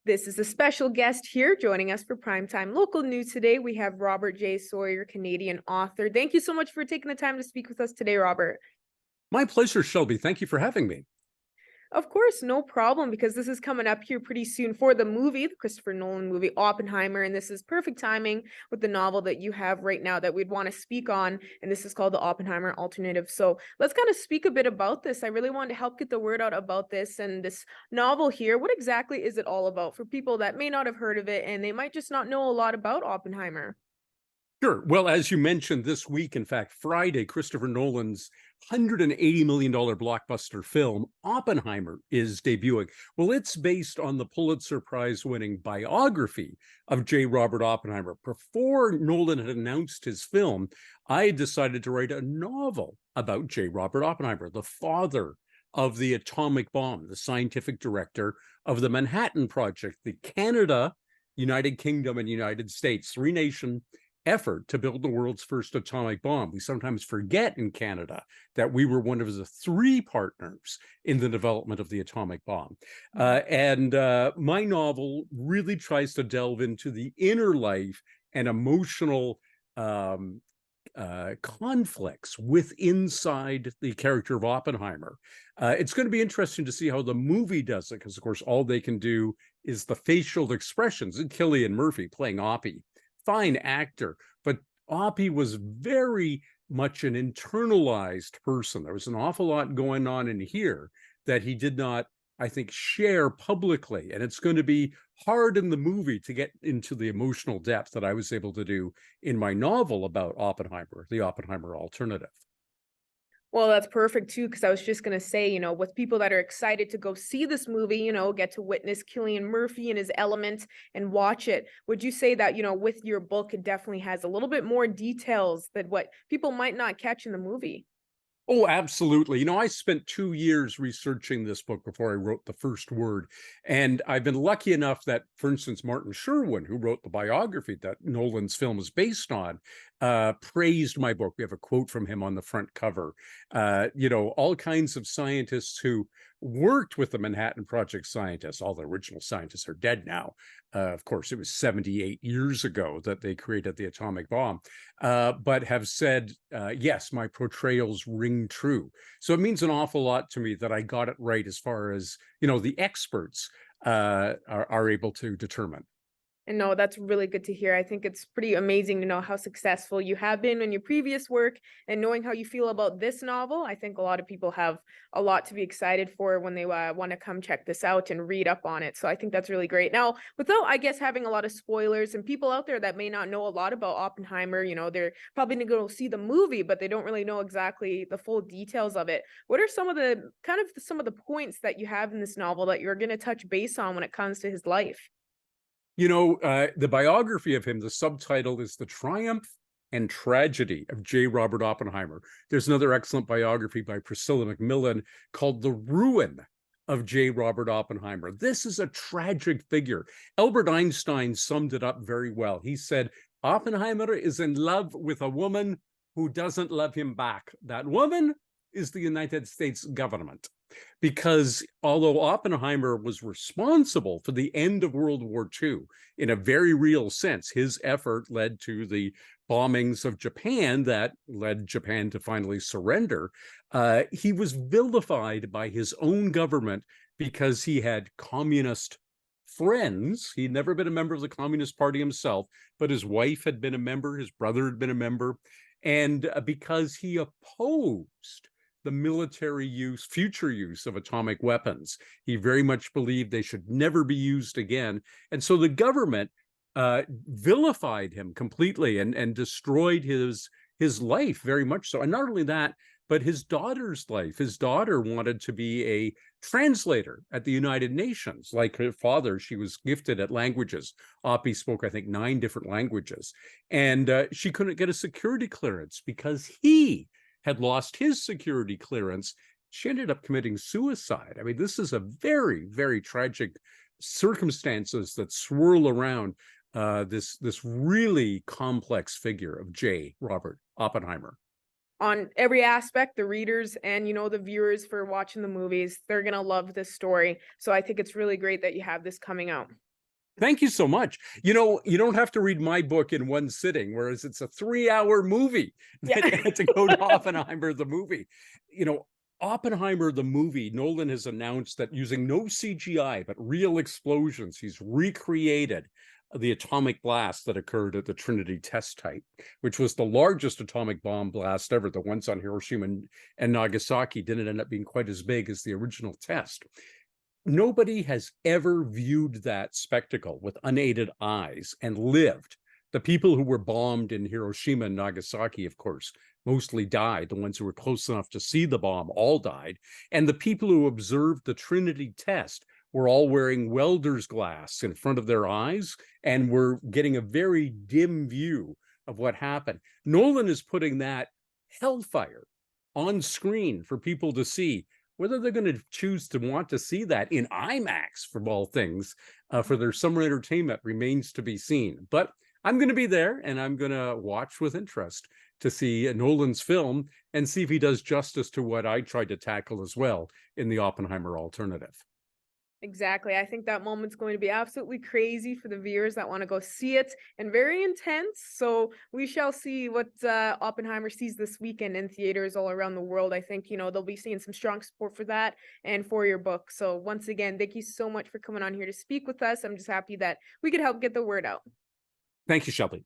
This is a special guest here joining us for Primetime Local News today. We have Robert J. Sawyer, Canadian author. Thank you so much for taking the time to speak with us today, Robert. My pleasure, Shelby. Thank you for having me. Of course, no problem, because this is coming up here pretty soon for the movie, the Christopher Nolan movie, Oppenheimer. And this is perfect timing with the novel that you have right now that we'd want to speak on. And this is called The Oppenheimer Alternative. So let's kind of speak a bit about this. I really wanted to help get the word out about this and this novel here. What exactly is it all about for people that may not have heard of it and they might just not know a lot about Oppenheimer? Sure. Well, as you mentioned this week, in fact, Friday, Christopher Nolan's $180 million blockbuster film, Oppenheimer, is debuting. Well, it's based on the Pulitzer Prize winning biography of J. Robert Oppenheimer. Before Nolan had announced his film, I decided to write a novel about J. Robert Oppenheimer, the father of the atomic bomb, the scientific director of the Manhattan Project, the Canada, United Kingdom, and United States, three-nation effort to build the world's first atomic bomb. We sometimes forget in Canada that we were one of the three partners in the development of the atomic bomb. And my novel really tries to delve into the inner life and emotional conflicts inside the character of Oppenheimer. It's going to be interesting to see how the movie does it, because, of course, all they can do is the facial expressions. And Cillian Murphy playing Oppie, fine actor, but Oppie was very much an internalized person. There was an awful lot going on in here that he did not, I think, share publicly. And it's going to be hard in the movie to get into the emotional depth that I was able to do in my novel about Oppenheimer, The Oppenheimer Alternative. Well, that's perfect too, because I was just going to say, with people that are excited to go see this movie, get to witness Cillian Murphy in his element and watch it. Would you say that, with your book, it definitely has a little bit more details than what people might not catch in the movie? Oh, absolutely. I spent 2 years researching this book before I wrote the first word. And I've been lucky enough that, for instance, Martin Sherwin, who wrote the biography that Nolan's film is based on, praised my book. We have a quote from him on the front cover. All kinds of scientists who worked with the Manhattan Project scientists, all the original scientists are dead now. Of course, it was 78 years ago that they created the atomic bomb, but have said, yes, my portrayals ring true. So it means an awful lot to me that I got it right as far as, the experts are able to determine. And no, that's really good to hear. I think it's pretty amazing to know how successful you have been in your previous work, and knowing how you feel about this novel. I think a lot of people have a lot to be excited for when they want to come check this out and read up on it. So I think that's really great. Now, without, I guess, having a lot of spoilers, and people out there that may not know a lot about Oppenheimer, they're probably going to go see the movie, but they don't really know exactly the full details of it. What are some of the points that you have in this novel that you're going to touch base on when it comes to his life? The biography of him, the subtitle is The Triumph and Tragedy of J. Robert Oppenheimer. There's another excellent biography by Priscilla McMillan called The Ruin of J. Robert Oppenheimer. This is a tragic figure. Albert Einstein summed it up very well. He said, Oppenheimer is in love with a woman who doesn't love him back. That woman is the United States government. Because although Oppenheimer was responsible for the end of World War II, in a very real sense, his effort led to the bombings of Japan that led Japan to finally surrender. He was vilified by his own government because he had communist friends. He'd never been a member of the Communist Party himself, but his wife had been a member, his brother had been a member, and because he opposed the future use of atomic weapons. He very much believed they should never be used again. And so the government vilified him completely and destroyed his life very much so. And not only that, but his daughter's life. His daughter wanted to be a translator at the United Nations. Like her father, she was gifted at languages. Oppie spoke, I think, 9 different languages. And she couldn't get a security clearance because he had lost his security clearance. She ended up committing suicide. I mean, this is a very, very tragic circumstances that swirl around this really complex figure of J. Robert Oppenheimer. On every aspect, the readers and the viewers for watching the movies, they're gonna love this story. So I think it's really great that you have this coming out. Thank you so much. You know, you don't have to read my book in one sitting, whereas it's a 3-hour movie Yeah. that you had to go to Oppenheimer, the movie. You know, Oppenheimer, the movie, Nolan has announced that using no CGI, but real explosions, he's recreated the atomic blast that occurred at the Trinity test site, which was the largest atomic bomb blast ever. The ones on Hiroshima and Nagasaki didn't end up being quite as big as the original test. Nobody has ever viewed that spectacle with unaided eyes and lived. The people who were bombed in Hiroshima and Nagasaki, of course, mostly died. The ones who were close enough to see the bomb all died. And the people who observed the Trinity test were all wearing welder's glass in front of their eyes and were getting a very dim view of what happened. Nolan is putting that hellfire on screen for people to see. Whether they're going to choose to want to see that in IMAX, for all things, for their summer entertainment remains to be seen. But I'm going to be there, and I'm going to watch with interest to see Nolan's film and see if he does justice to what I tried to tackle as well in the Oppenheimer alternative. Exactly. I think that moment's going to be absolutely crazy for the viewers that want to go see it, and very intense. So we shall see what Oppenheimer sees this weekend in theaters all around the world. I think, they'll be seeing some strong support for that and for your book. So once again, thank you so much for coming on here to speak with us. I'm just happy that we could help get the word out. Thank you, Shelby.